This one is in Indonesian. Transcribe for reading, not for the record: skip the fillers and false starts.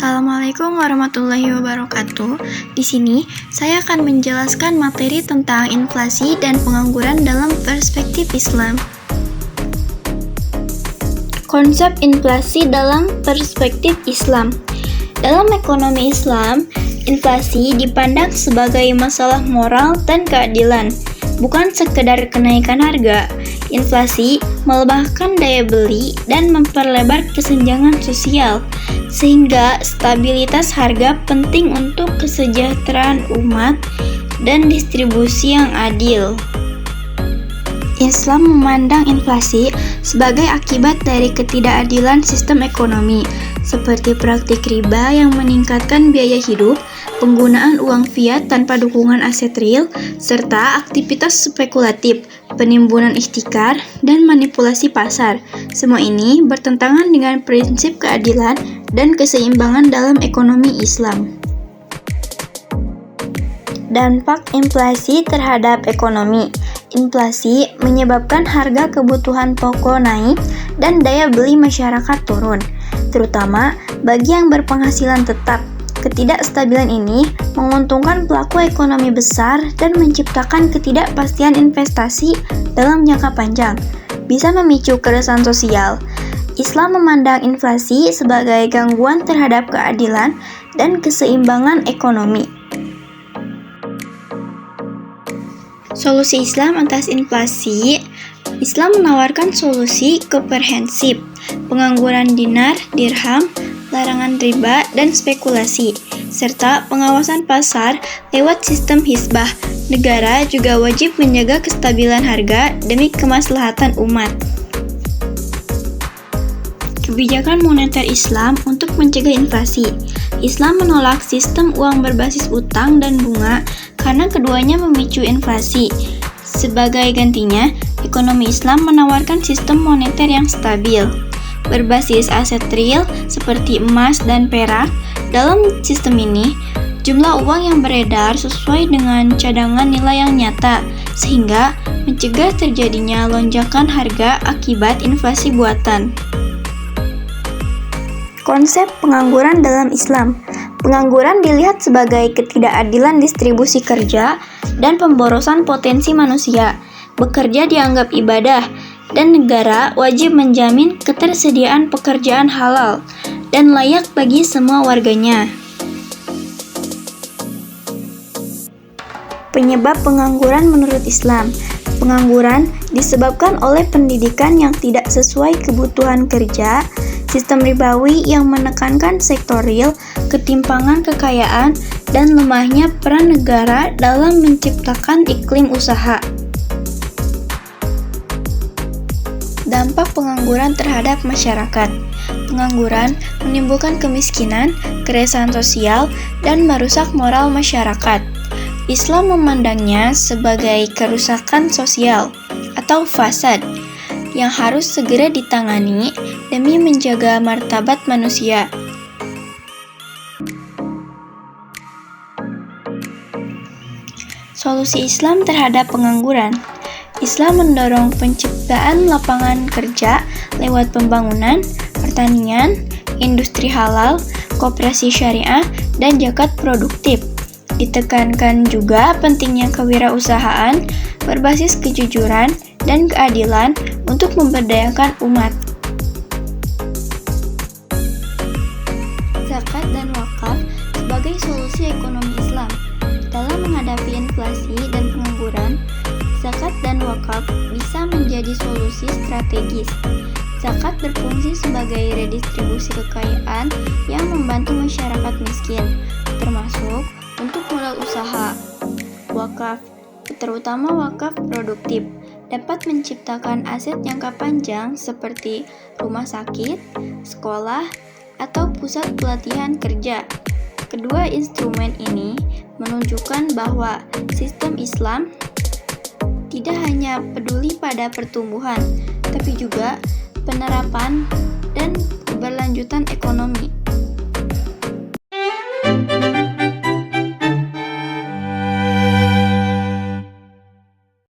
Assalamualaikum warahmatullahi wabarakatuh. Di sini saya akan menjelaskan materi tentang inflasi dan pengangguran dalam perspektif Islam. Konsep inflasi dalam perspektif Islam. Dalam ekonomi Islam, inflasi dipandang sebagai masalah moral dan keadilan, bukan sekedar kenaikan harga. Inflasi melemahkan daya beli dan memperlebar kesenjangan sosial, sehingga stabilitas harga penting untuk kesejahteraan umat dan distribusi yang adil. Islam memandang inflasi sebagai akibat dari ketidakadilan sistem ekonomi, seperti praktik riba yang meningkatkan biaya hidup, penggunaan uang fiat tanpa dukungan aset real, serta aktivitas spekulatif, penimbunan ihtikar, dan manipulasi pasar. Semua ini bertentangan dengan prinsip keadilan dan keseimbangan dalam ekonomi Islam. Dampak inflasi terhadap ekonomi. Inflasi menyebabkan harga kebutuhan pokok naik dan daya beli masyarakat turun, terutama bagi yang berpenghasilan tetap. Ketidakstabilan ini menguntungkan pelaku ekonomi besar dan menciptakan ketidakpastian investasi dalam jangka panjang, bisa memicu keresahan sosial. Islam memandang inflasi sebagai gangguan terhadap keadilan dan keseimbangan ekonomi. Solusi Islam atas inflasi. Islam menawarkan solusi komprehensif, pengangguran dinar, dirham, larangan riba dan spekulasi, serta pengawasan pasar lewat sistem hisbah. Negara juga wajib menjaga kestabilan harga demi kemaslahatan umat. Kebijakan moneter Islam untuk mencegah inflasi. Islam menolak sistem uang berbasis utang dan bunga karena keduanya memicu inflasi. Sebagai gantinya, ekonomi Islam menawarkan sistem moneter yang stabil, berbasis aset real seperti emas dan perak. Dalam sistem ini, jumlah uang yang beredar sesuai dengan cadangan nilai yang nyata, sehingga mencegah terjadinya lonjakan harga akibat inflasi buatan. Konsep pengangguran dalam Islam. Pengangguran dilihat sebagai ketidakadilan distribusi kerja dan pemborosan potensi manusia. Bekerja dianggap ibadah, dan negara wajib menjamin ketersediaan pekerjaan halal dan layak bagi semua warganya. Penyebab pengangguran menurut Islam. Pengangguran disebabkan oleh pendidikan yang tidak sesuai kebutuhan kerja, sistem ribawi yang menekankan sektor real, ketimpangan kekayaan, dan lemahnya peran negara dalam menciptakan iklim usaha. Dampak pengangguran terhadap masyarakat. Pengangguran menimbulkan kemiskinan, keresahan sosial, dan merusak moral masyarakat. Islam memandangnya sebagai kerusakan sosial atau fasad yang harus segera ditangani demi menjaga martabat manusia. Solusi Islam terhadap pengangguran. Islam mendorong penciptaan lapangan kerja lewat pembangunan, pertanian, industri halal, koperasi syariah, dan zakat produktif. Ditekankan juga pentingnya kewirausahaan berbasis kejujuran dan keadilan untuk memberdayakan umat. Zakat dan wakaf sebagai solusi ekonomi Islam. Dalam menghadapi inflasi dan pengangguran, zakat dan wakaf bisa menjadi solusi strategis. Zakat berfungsi sebagai redistribusi kekayaan yang membantu masyarakat miskin, termasuk untuk modal usaha. Wakaf, terutama wakaf produktif, dapat menciptakan aset jangka panjang seperti rumah sakit, sekolah, atau pusat pelatihan kerja. Kedua instrumen ini menunjukkan bahwa sistem Islam tidak hanya peduli pada pertumbuhan, tapi juga penerapan dan keberlanjutan ekonomi.